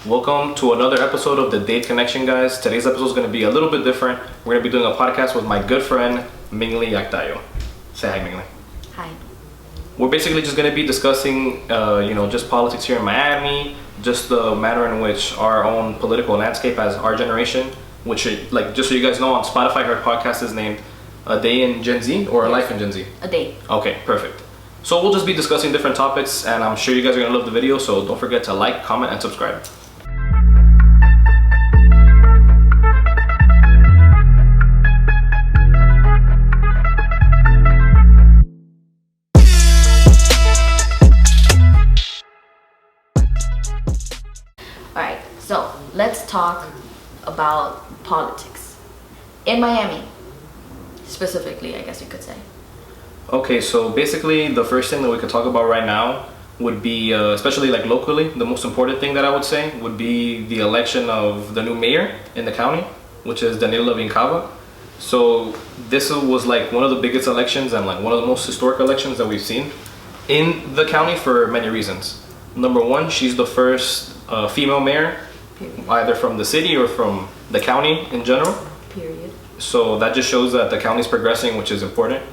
Welcome to another episode of the Dade Connection, guys. Today's episode is going to be a little bit different. We're going to be doing a podcast with my good friend, Mingli. Say hi, Mingli. Hi. We're basically just going to be discussing, just politics here in Miami, just the manner in which our own political landscape as our generation, which, just so you guys know, on Spotify, her podcast is named A Day in Gen Z or A Life in Gen Z? A Day. Okay, perfect. So we'll just be discussing different topics, and I'm sure you guys are going to love the video, so don't forget to like, comment, and subscribe. Alright, so let's talk about politics. In Miami, specifically, I guess you could say. Okay, so basically the first thing that we could talk about right now would be, especially like locally, the most important thing that I would say would be the election of the new mayor in the county, which is Danilo Vincava. So this was like one of the biggest elections and like one of the most historic elections that we've seen in the county for many reasons. Number one, she's the first female mayor, either from the city or from the county in general. Period. So that just shows that the county's progressing, which is important.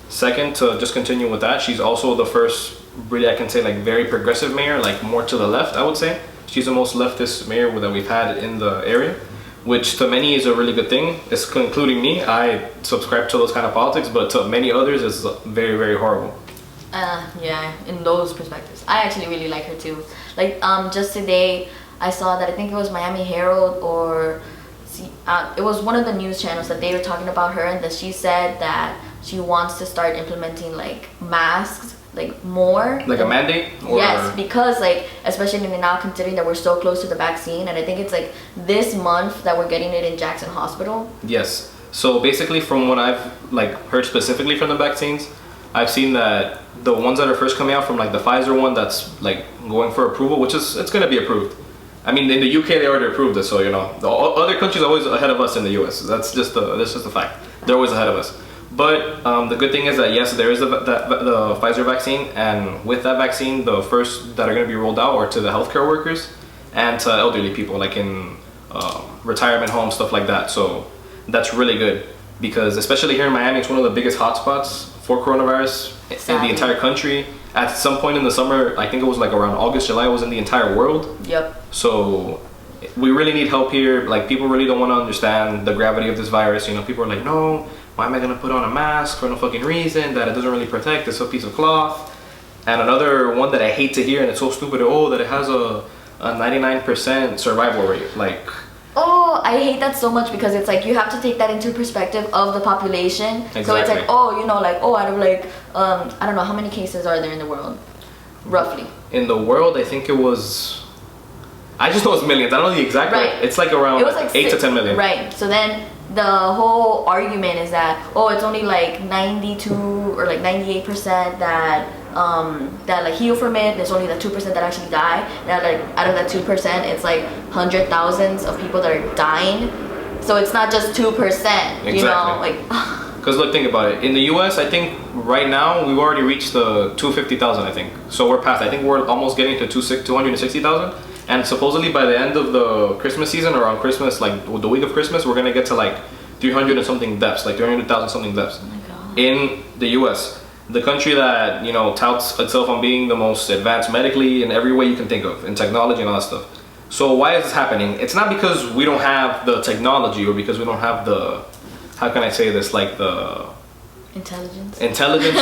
Second, to just continue with that, she's also the first, really I can say, like very progressive mayor, like more to the left, I would say. She's the most leftist mayor that we've had in the area, which to many is a really good thing. It's including me. I subscribe to those kind of politics, but to many others it's very, very horrible. Yeah, in those perspectives. I actually really like her too. Like, just today, I saw that I think it was Miami Herald or it was one of the news channels that they were talking about her, and that she said that she wants to start implementing like masks, like more. Like a mandate? Or... Yes, because like, especially now considering that we're so close to the vaccine, and I think it's like this month that we're getting it in Jackson Hospital. Yes. So basically from what I've like heard specifically from the vaccines, I've seen that the ones that are first coming out from like the Pfizer one that's like going for approval, which is, it's going to be approved. I mean, in the UK they already approved it, so you know, the other countries are always ahead of us in the US. That's just a fact. They're always ahead of us. But the good thing is that yes, there is the Pfizer vaccine, and with that vaccine, the first that are going to be rolled out are to the healthcare workers and to elderly people, like in retirement homes, stuff like that. So that's really good, because especially here in Miami, it's one of the biggest hotspots for coronavirus in the entire country. At some point in the summer, I think it was like around August, July, it was in the entire world. Yep. So we really need help here. Like, people really don't want to understand the gravity of this virus. You know, people are like, no, why am I gonna put on a mask for no fucking reason, that it doesn't really protect, it's a piece of cloth. And another one that I hate to hear, and it's so stupid, that it has a 99% survival rate. Like, oh, I hate that so much, because it's like you have to take that into perspective of the population. Exactly. So it's like, out of like, I don't know, how many cases are there in the world, roughly? In the world, I think it was, I just know it's millions. I don't know the exact rate. It's like around it was like 8 to 10 million. Right. So then the whole argument is that, it's only like 92 or like 98% that like heal from it. There's only the 2% that actually die. That like out of that 2%, it's like hundred thousands of people that are dying. So it's not just 2%. Exactly. You know, like. Because look, think about it. In the U.S., I think right now we've already reached the 250,000. I think so. We're past. I think we're almost getting to 260,000. And supposedly by the end of the Christmas season, or on Christmas, like the week of Christmas, we're gonna get to like 300 and something deaths, like 300,000 something deaths. Oh my God. In the U.S., the country that, you know, touts itself on being the most advanced medically in every way you can think of, in technology and all that stuff. So why is this happening? It's not because we don't have the technology, or because we don't have the, how can I say this, like the intelligence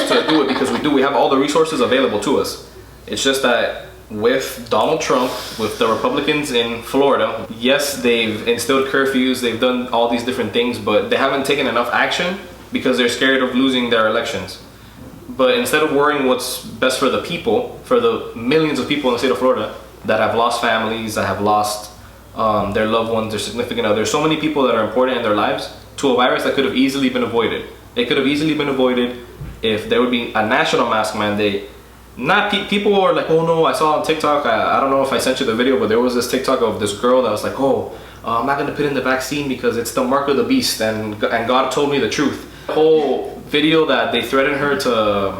to do it, because we do. We have all the resources available to us. It's just that with Donald Trump, with the Republicans in Florida, yes, they've instilled curfews, they've done all these different things, but they haven't taken enough action because they're scared of losing their elections. But instead of worrying what's best for the people, for the millions of people in the state of Florida that have lost families, that have lost their loved ones, their significant others, so many people that are important in their lives, to a virus that could have easily been avoided. It could have easily been avoided if there would be a national mask mandate. Not people are like, oh no, I saw on TikTok, I don't know if I sent you the video, but there was this TikTok of this girl that was like, I'm not gonna put in the vaccine because it's the mark of the beast, and God told me the truth. The whole video that they threatened her to,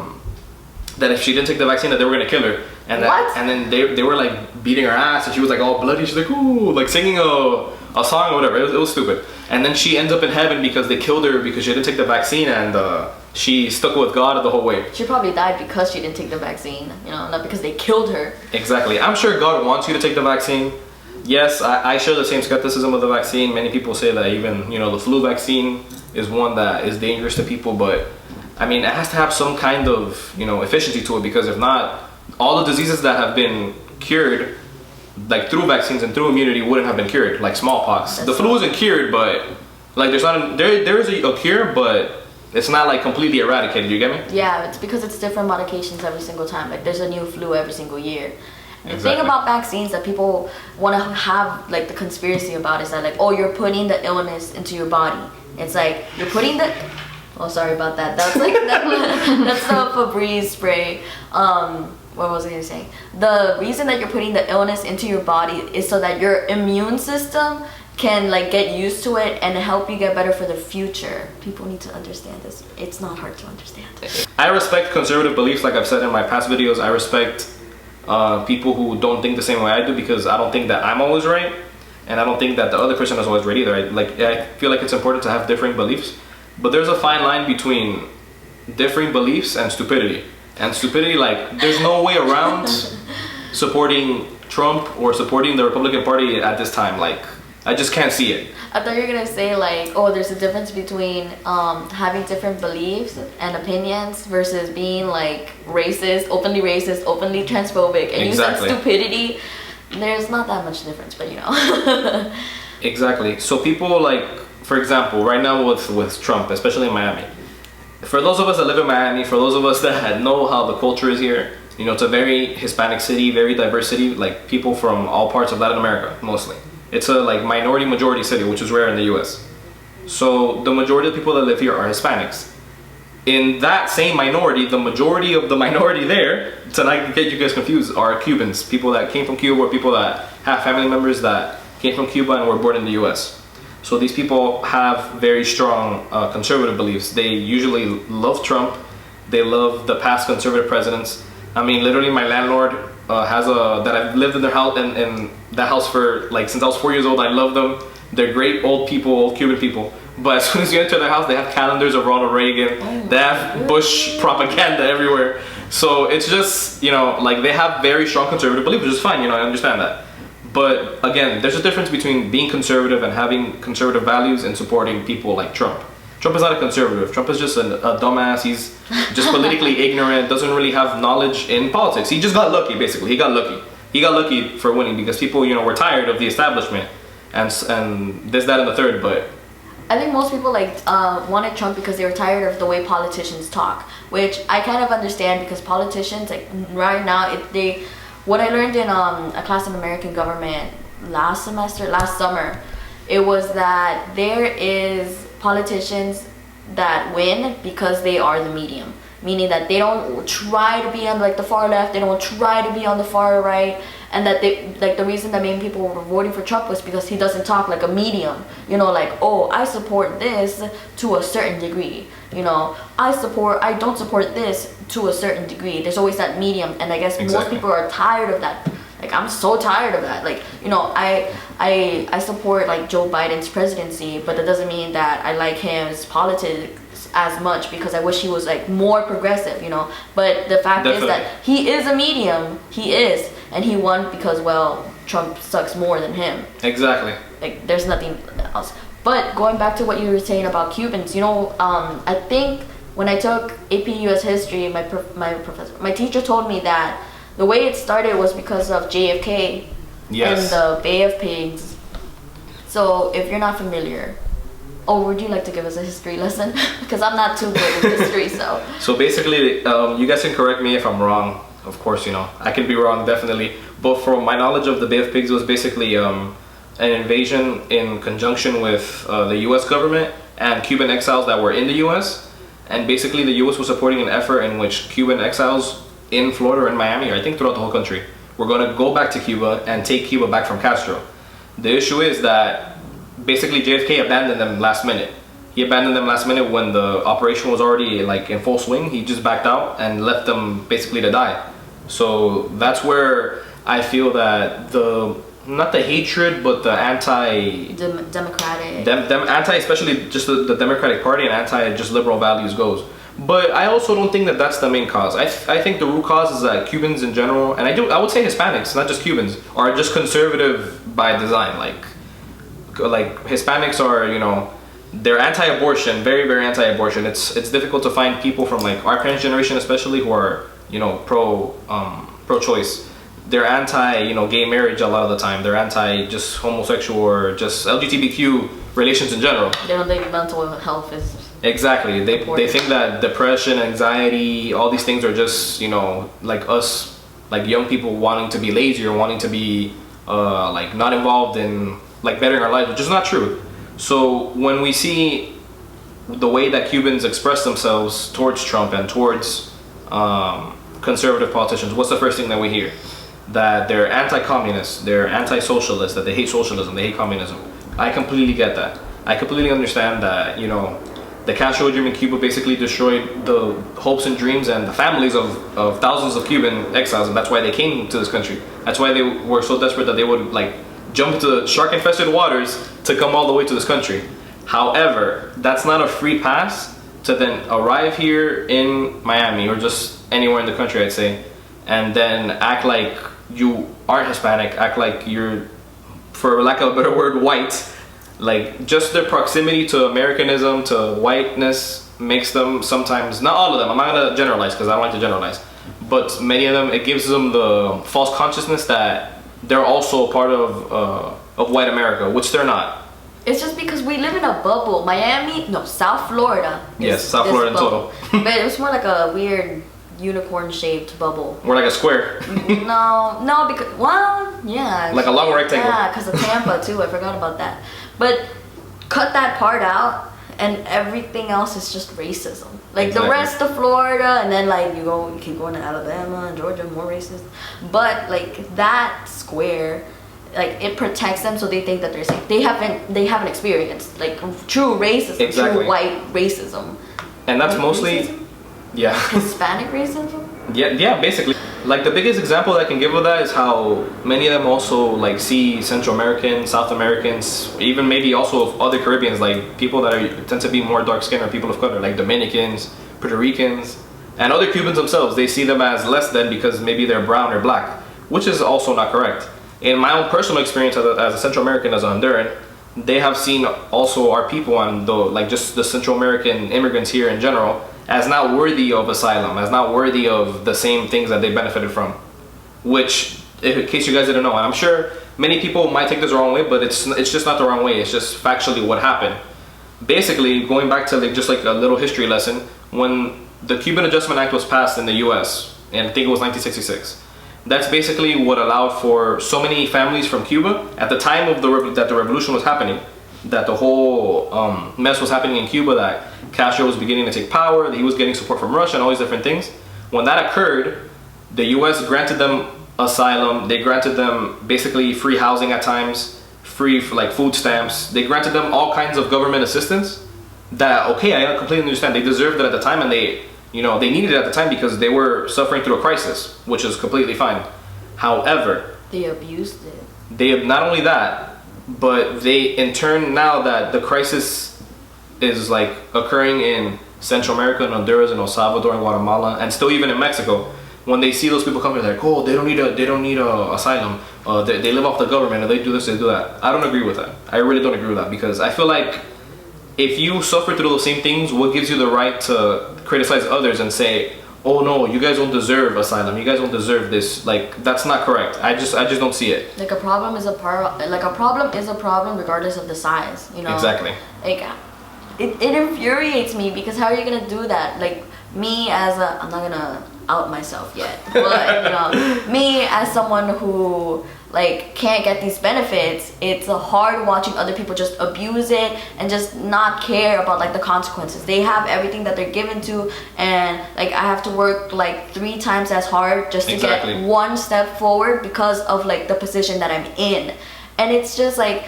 that if she didn't take the vaccine that they were gonna kill her. And What? and then they were like beating her ass, and she was like all bloody. She's like, ooh, like singing a song or whatever. It was stupid. And then she ends up in heaven because they killed her because she didn't take the vaccine, and she stuck with God the whole way. She probably died because she didn't take the vaccine, you know, not because they killed her. Exactly. I'm sure God wants you to take the vaccine. Yes, I share the same skepticism of the vaccine. Many people say that even, you know, the flu vaccine is one that is dangerous to people, but I mean, it has to have some kind of, you know, efficiency to it, because if not, all the diseases that have been cured, like through vaccines and through immunity, wouldn't have been cured, like smallpox. The flu isn't cured, but like there is a cure, but it's not like completely eradicated. You get me? Yeah, it's because it's different modifications every single time. Like there's a new flu every single year. The Exactly. thing about vaccines that people want to have like the conspiracy about is that like, oh, you're putting the illness into your body. It's like you're putting the, oh, sorry about that. That's like that's the Febreze spray. What was I gonna say? The reason that you're putting the illness into your body is so that your immune system can like get used to it and help you get better for the future. People need to understand this. It's not hard to understand. I respect conservative beliefs, like I've said in my past videos. I respect people who don't think the same way I do, because I don't think that I'm always right, and I don't think that the other person is always right either. I feel like it's important to have differing beliefs, but there's a fine line between differing beliefs and stupidity. And stupidity, like, there's no way around supporting Trump or supporting the Republican Party at this time. Like, I just can't see it. I thought you were gonna say like, oh, there's a difference between having different beliefs and opinions versus being like racist, openly transphobic, and Exactly. you said stupidity. There's not that much difference, but you know. Exactly. So people like, for example, right now with Trump, especially in Miami. For those of us that live in Miami, for those of us that know how the culture is here, you know, it's a very Hispanic city, very diverse city, like people from all parts of Latin America, mostly. It's a like minority majority city, which is rare in the US. So the majority of the people that live here are Hispanics. In that same minority, the majority of the minority there, to not get you guys confused, are Cubans. People that came from Cuba, or people that have family members that came from Cuba and were born in the US. So these people have very strong conservative beliefs. They usually love Trump. They love the past conservative presidents. I mean, literally, my landlord has that I've lived in their house, in that house for like since I was 4 years old. I love them. They're great old people, old Cuban people. But as soon as you enter their house, they have calendars of Ronald Reagan. They have Bush propaganda everywhere. So it's just, you know, like they have very strong conservative beliefs, which is fine. You know, I understand that. But again, there's a difference between being conservative and having conservative values and supporting people like Trump. Trump is not a conservative. Trump is just a dumbass. He's just politically ignorant, doesn't really have knowledge in politics. He just got lucky, basically. He got lucky. He got lucky for winning because people, you know, were tired of the establishment and this, that, and the third. But I think most people like wanted Trump because they were tired of the way politicians talk, which I kind of understand, because politicians like right now, what I learned in a class in American government last summer, it was that there is politicians that win because they are the medium, meaning that they don't try to be on like the far left, they don't try to be on the far right, and that they like the reason that many people were voting for Trump was because he doesn't talk like a medium, you know, like, oh, I support this to a certain degree, you know, I don't support this to a certain degree. There's always that medium, and I guess most people are tired of that. Like, I'm so tired of that. Like, you know, I support like Joe Biden's presidency, but that doesn't mean that I like his politics as much, because I wish he was like more progressive, you know. But the fact is that he is a medium. He is, and he won because, well, Trump sucks more than him. Exactly. Like, there's nothing else. But going back to what you were saying about Cubans, you know, I think when I took AP US history, my teacher told me that the way it started was because of JFK and the Bay of Pigs. So if you're not familiar, would you like to give us a history lesson? Because I'm not too good with history, so. So basically, you guys can correct me if I'm wrong. Of course, you know, I can be wrong, definitely. But from my knowledge of the Bay of Pigs, was basically an invasion in conjunction with the US government and Cuban exiles that were in the US. And basically the US was supporting an effort in which Cuban exiles in Florida and Miami, or I think throughout the whole country, were going to go back to Cuba and take Cuba back from Castro. The issue is that basically JFK abandoned them last minute. He abandoned them last minute when the operation was already like in full swing. He just backed out and left them basically to die. So that's where I feel that not the hatred, but the Democratic. Anti, especially just the Democratic Party and anti just liberal values goes. But I also don't think that that's the main cause. I think the root cause is that Cubans in general, and I would say Hispanics, not just Cubans, are just conservative by design. Like Hispanics are, they're anti-abortion, very very anti-abortion. It's difficult to find people from like our parents' generation, especially, who are pro-choice. They're anti gay marriage a lot of the time. They're anti just homosexual or just LGBTQ relations in general. They don't think mental health is exactly. They important. think that depression, anxiety, all these things are just like us, like young people wanting to be lazy or wanting to be like not involved in like bettering our lives, which is not true. So when we see the way that Cubans express themselves towards Trump and towards conservative politicians, what's the first thing that we hear? That they're anti-communist, they're anti-socialist, that they hate socialism, they hate communism. I completely get that. I completely understand that, the Castro regime in Cuba basically destroyed the hopes and dreams and the families of thousands of Cuban exiles, and that's why they came to this country. That's why they were so desperate that they would like jump into shark-infested waters to come all the way to this country. However, that's not a free pass to then arrive here in Miami or just anywhere in the country, I'd say, and then act like you aren't Hispanic, act like you're, for lack of a better word, white. Like, just their proximity to Americanism, to whiteness, makes them sometimes, not all of them, I'm not gonna generalize because I don't like to generalize, but many of them, it gives them the false consciousness that they're also part of white America, which they're not. It's just because we live in a bubble. South Florida. Yes, South Florida in total. But it's more like a weird unicorn-shaped bubble. We're like a square. No, because, well, yeah. Like a long rectangle. Yeah, because of Tampa too, I forgot about that. But cut that part out, and everything else is just racism. Like exactly. The rest of Florida, and then like you keep going to Alabama and Georgia, more racist. But like that square, like it protects them, so they think that they're safe. They haven't experienced like true racism, exactly. True white racism. And that's mostly racism? Yeah. Hispanic racism? Yeah, basically. Like the biggest example I can give of that is how many of them also like see Central Americans, South Americans, even maybe also of other Caribbeans, like people that tend to be more dark skinned or people of color, like Dominicans, Puerto Ricans, and other Cubans themselves. They see them as less than because maybe they're brown or black, which is also not correct. In my own personal experience as a Central American, as a Honduran, they have seen also our people and just the Central American immigrants here in general as not worthy of asylum, as not worthy of the same things that they benefited from. Which, in case you guys didn't know, and I'm sure many people might take this the wrong way, but it's just not the wrong way. It's just factually what happened. Basically, going back to just like a little history lesson, when the Cuban Adjustment Act was passed in the U.S., and I think it was 1966. That's basically what allowed for so many families from Cuba at the time of that the revolution was happening, that the whole mess was happening in Cuba, that Castro was beginning to take power, that he was getting support from Russia and all these different things. When that occurred, the U.S. granted them asylum. They granted them basically free housing at times, free like food stamps. They granted them all kinds of government assistance that, okay, I completely understand. They deserved it at the time, and they needed it at the time because they were suffering through a crisis, which is completely fine. However, they abused it. They not only that, but they in turn, now that the crisis is like occurring in Central America, in Honduras, in El Salvador, and Guatemala, and still even in Mexico, when they see those people coming, they're like, oh, they don't need a asylum. They live off the government, and they do this, they do that. I don't agree with that. I really don't agree with that, because I feel like if you suffer through those same things, what gives you the right to criticize others and say, oh no, you guys don't deserve asylum, you guys don't deserve this? Like, that's not correct. I just don't see it. Like a problem is a problem regardless of the size, Exactly. Like it infuriates me, because how are you gonna do that? Like me as I'm not gonna out myself yet, but me as someone who like can't get these benefits, it's hard watching other people just abuse it and just not care about like the consequences. They have everything that they're given to, and like I have to work like 3 times as hard just to exactly. get one step forward because of like the position that I'm in. And it's just like,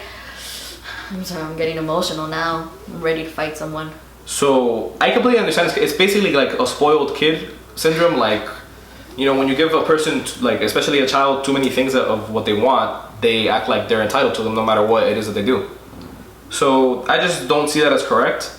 I'm sorry, I'm getting emotional now. I'm ready to fight someone. So I completely understand. It's basically like a spoiled kid syndrome. Like you know, when you give a person, like especially a child, too many things of what they want, they act like they're entitled to them no matter what it is that they do. So I just don't see that as correct.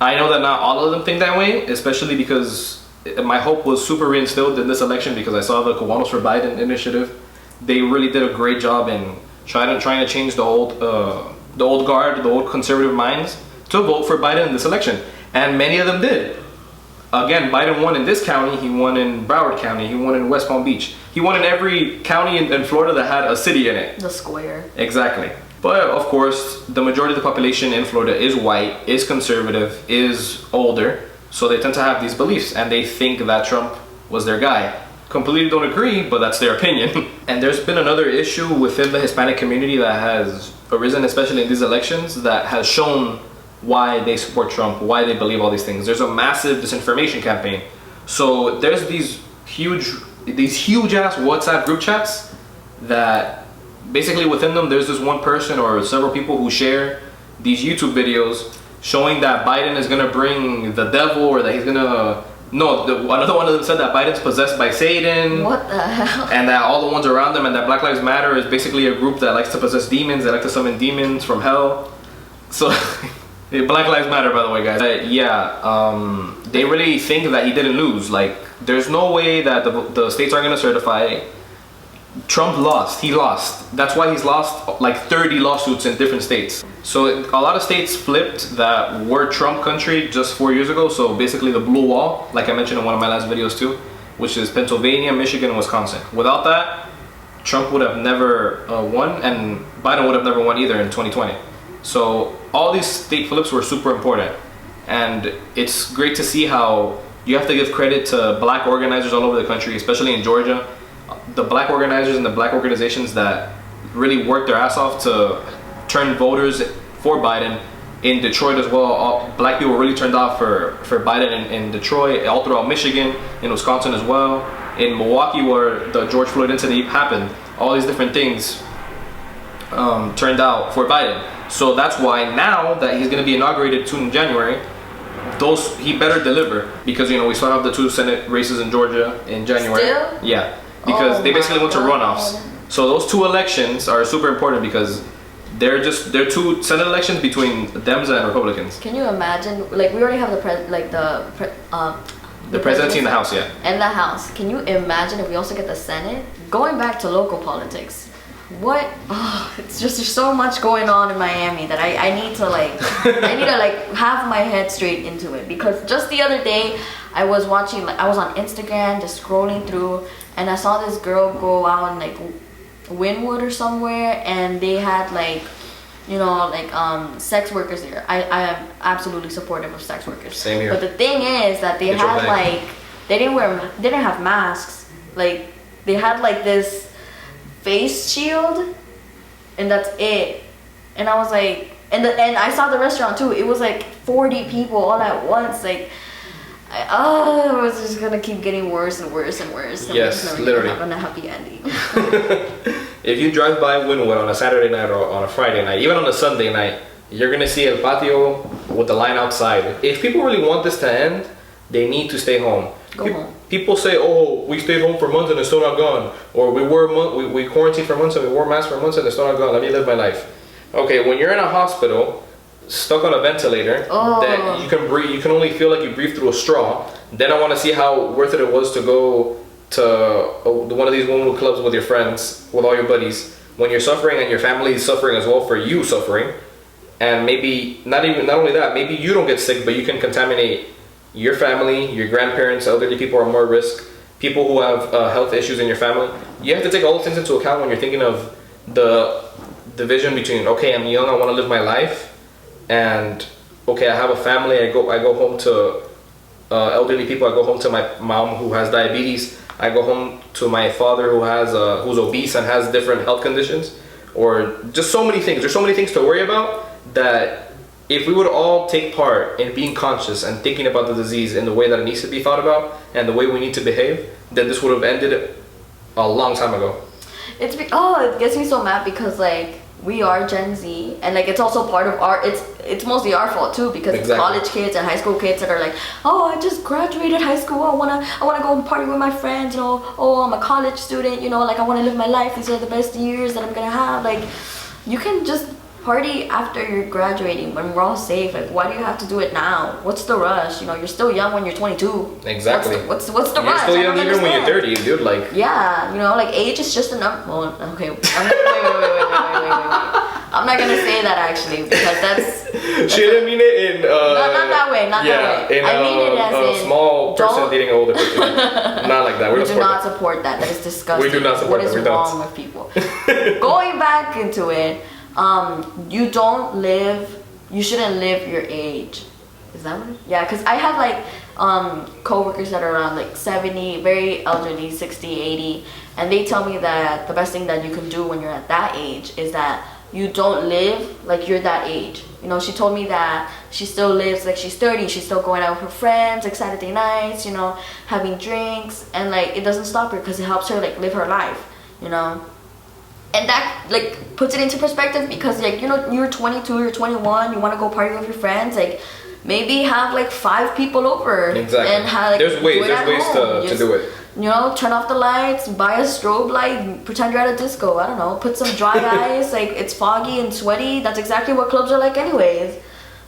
I know that not all of them think that way, especially because my hope was super reinstilled in this election because I saw the Cubanos for Biden initiative. They really did a great job in trying to change the old guard, the old conservative minds to vote for Biden in this election, and many of them did. Again, Biden won in this county, he won in Broward County, he won in West Palm Beach. He won in every county in Florida that had a city in it. The square. Exactly. But of course, the majority of the population in Florida is white, is conservative, is older. So they tend to have these beliefs and they think that Trump was their guy. Completely don't agree, but that's their opinion. And there's been another issue within the Hispanic community that has arisen, especially in these elections, that has shown why they support Trump, why they believe all these things. There's a massive disinformation campaign. So there's these huge ass WhatsApp group chats that basically within them there's this one person or several people who share these YouTube videos showing that Biden is gonna bring the devil, or that he's gonna another one of them said that Biden's possessed by Satan. What the hell? And that all the ones around them, and that Black Lives Matter is basically a group that likes to possess demons, that like to summon demons from hell. So Black Lives Matter, by the way, guys. They really think that he didn't lose. Like, there's no way that the states aren't gonna certify. Trump lost. He lost. That's why he's lost like 30 lawsuits in different states. So a lot of states flipped that were Trump country just 4 years ago. So basically the blue wall, like I mentioned in one of my last videos too, which is Pennsylvania, Michigan, and Wisconsin. Without that, Trump would have never won, and Biden would have never won either in 2020. So all these state flips were super important. And it's great to see how you have to give credit to black organizers all over the country, especially in Georgia. The black organizers and the black organizations that really worked their ass off to turn voters for Biden. In Detroit as well, black people really turned out for Biden in Detroit, all throughout Michigan, in Wisconsin as well, in Milwaukee where the George Floyd incident happened. All these different things turned out for Biden. So that's why now that he's going to be inaugurated soon in January, he better deliver, because you know we still have the 2 Senate races in Georgia in January. Still? Yeah, because they basically went to runoffs. So those 2 elections are super important because they're 2 Senate elections between Dems and Republicans. Can you imagine? Like, we already have the presidency in the House, yeah. And the House. Can you imagine if we also get the Senate? Going back to local politics, it's just, there's so much going on in Miami that I need to have my head straight into it. Because just the other day I was watching, I was on Instagram just scrolling through, and I saw this girl go out in like Wynwood or somewhere, and they had sex workers there. I am absolutely supportive of sex workers. Same here. But the thing is that they had they didn't have masks. Like, they had like this face shield, and that's it. And I was like, and I saw the restaurant too. It was like 40 people all at once. Like, it was just gonna keep getting worse and worse and worse. And yes, literally. Having a happy ending. If you drive by Wynwood on a Saturday night or on a Friday night, even on a Sunday night, you're gonna see El Patio with the line outside. If people really want this to end, they need to stay home. Go home. People say, "Oh, we stayed home for months and it's still not gone," or we quarantined for months and we wore masks for months and it's still not gone. Let me live my life. Okay, when you're in a hospital, stuck on a ventilator, that you can breathe, you can only feel like you breathe through a straw. Then I want to see how worth it was to go to one of these Wynwood clubs with your friends, with all your buddies, when you're suffering and your family is suffering as well for you suffering, and maybe not only that, maybe you don't get sick, but you can contaminate your family, your grandparents, elderly people are more at risk, people who have health issues in your family. You have to take all those things into account when you're thinking of the division between, okay, I'm young, I want to live my life, and okay, I have a family, I go home to elderly people, I go home to my mom who has diabetes, I go home to my father who's obese and has different health conditions, or just so many things. There's so many things to worry about that if we would all take part in being conscious and thinking about the disease in the way that it needs to be thought about and the way we need to behave, then this would have ended a long time ago. It gets me so mad because, like, we are Gen Z, and like it's also part of our, it's mostly our fault too, because it's college kids and high school kids that are like, oh, I just graduated high school, I wanna go and party with my friends, you know, oh, I'm a college student, you know, like I wanna live my life, these are the best years that I'm gonna have. Like, you can just party after you're graduating when we're all safe. Like, why do you have to do it now? What's the rush? You know, you're still young when you're 22. Exactly. What's the rush? You're still young even when you're 30, dude. Like, yeah, you know, like age is just a number. Well, okay, wait. I'm not gonna say that actually, because that's she didn't mean it in not that way, not that way. I mean it as a small person dating an older person. Not like that. We do not support that. That is disgusting. We do not support that. What is wrong with people? Going back into it, you shouldn't live your age. Is that what it is? Yeah, because I have like co-workers that are around like 70, very elderly, 60, 80, and they tell me that the best thing that you can do when you're at that age is that you don't live like you're that age. You know, she told me that she still lives like she's 30, she's still going out with her friends like Saturday nights, you know, having drinks, and like it doesn't stop her because it helps her like live her life, you know. And that like puts it into perspective, because like, you know, you're 22, you're 21, you want to go party with your friends, like maybe have like 5 people over. Exactly. And have, like, there's ways to do it. You know, turn off the lights, buy a strobe light, pretend you're at a disco, I don't know, put some dry ice, like it's foggy and sweaty. That's exactly what clubs are like anyways.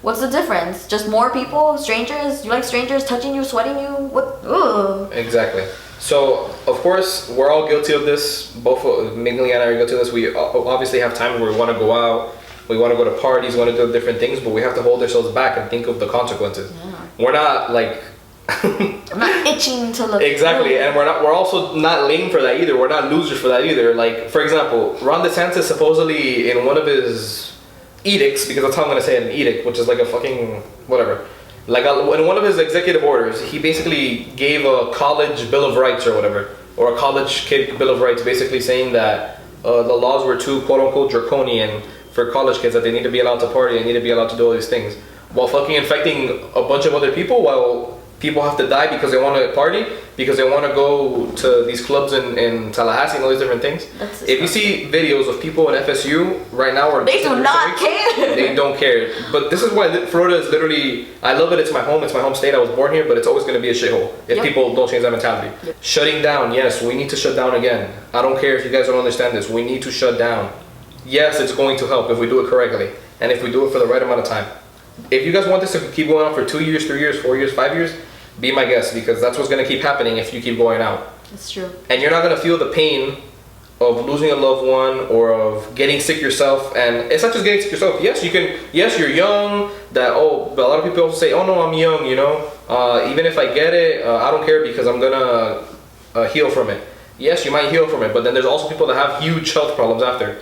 What's the difference? Just more people, strangers? You like strangers touching you, sweating you? What? Ugh. Exactly. So, of course, we're all guilty of this. Both Mingli and I are guilty of this. We obviously have time where we want to go out, we want to go to parties, we want to do different things, but we have to hold ourselves back and think of the consequences. Yeah. We're not like... I'm not itching to look. Exactly, and we're also not lame for that either. We're not losers for that either. Like, for example, Ron DeSantis supposedly in one of his edicts, because that's how I'm going to say it, an edict, which is like a fucking whatever. Like in one of his executive orders, he basically gave a college bill of rights or whatever, or a college kid bill of rights, basically saying that the laws were too quote unquote draconian for college kids, that they need to be allowed to party, they need to be allowed to do all these things, while fucking infecting a bunch of other people, while people have to die because they want to party, because they want to go to these clubs in Tallahassee and all these different things. If you see videos of people in FSU right now, or they do not care. They don't care. But this is why Florida is literally, I love it, it's my home state, I was born here, but it's always going to be a shithole if people don't change that mentality. Shutting down, yes, we need to shut down again. I don't care if you guys don't understand this, we need to shut down. Yes, it's going to help if we do it correctly, and if we do it for the right amount of time. If you guys want this to keep going on for 2 years, 3 years, 4 years, 5 years, be my guest, because that's what's going to keep happening if you keep going out. That's true. And you're not going to feel the pain of losing a loved one or of getting sick yourself. And it's not just getting sick yourself. Yes, you can. Yes, you're young. But a lot of people also say, "Oh no, I'm young." You know, even if I get it, I don't care because I'm gonna heal from it. Yes, you might heal from it, but then there's also people that have huge health problems after.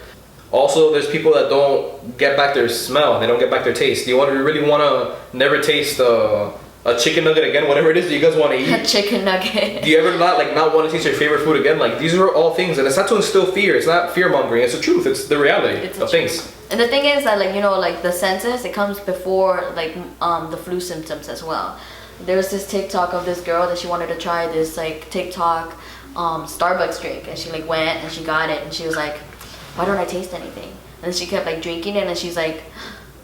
Also, there's people that don't get back their smell. They don't get back their taste. Do you really want to never taste a chicken nugget again, whatever it is that you guys want to eat? A chicken nugget. Do you ever not want to taste your favorite food again? Like, these are all things, and it's not to instill fear. It's not fear mongering. It's the truth. It's the reality of things. And the thing is that, like, you know, like the census, it comes before like the flu symptoms as well. There's this TikTok of this girl that she wanted to try this like TikTok Starbucks drink, and she like went and she got it, and she was like, why don't I taste anything? And she kept like drinking it, and she's like,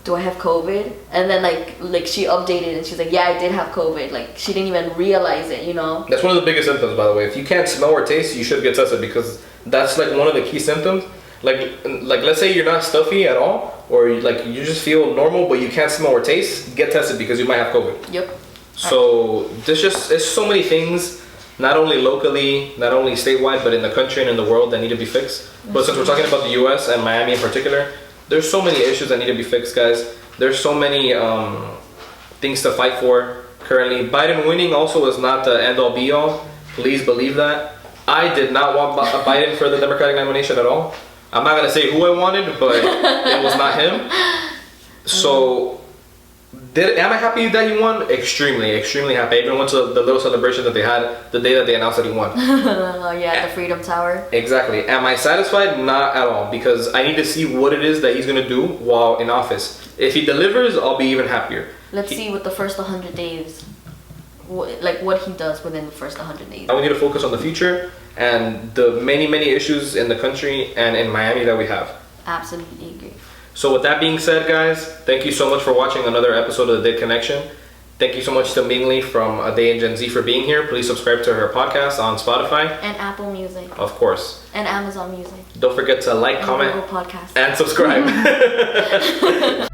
do I have COVID? And then like she updated and she's like, yeah, I did have COVID. Like, she didn't even realize it, you know? That's one of the biggest symptoms, by the way. If you can't smell or taste, you should get tested, because that's like one of the key symptoms. Like let's say you're not stuffy at all, or like you just feel normal but you can't smell or taste, get tested because you might have COVID. Yep. So it's so many things, not only locally, not only statewide, but in the country and in the world, that need to be fixed. But since we're talking about the US and Miami in particular, there's so many issues that need to be fixed, guys. There's so many things to fight for currently. Biden winning also is not the end all be all. Please believe that. I did not want Biden for the Democratic nomination at all. I'm not gonna say who I wanted, but it was not him. So, am I happy that he won? Extremely, extremely happy. I even went to the little celebration that they had the day that they announced that he won. Oh yeah, the Freedom Tower. Exactly. Am I satisfied? Not at all, because I need to see what it is that he's gonna do while in office. If he delivers, I'll be even happier. Let's see with the first 100 days, like what he does within the first 100 days. We need to focus on the future and the many, many issues in the country and in Miami that we have. Absolutely agree. So with that being said, guys, thank you so much for watching another episode of the Dade Connection. Thank you so much to Mingli from A Day in Gen Z for being here. Please subscribe to her podcast on Spotify. And Apple Music. Of course. And Amazon Music. Don't forget to like, and comment, Google Podcast. and subscribe.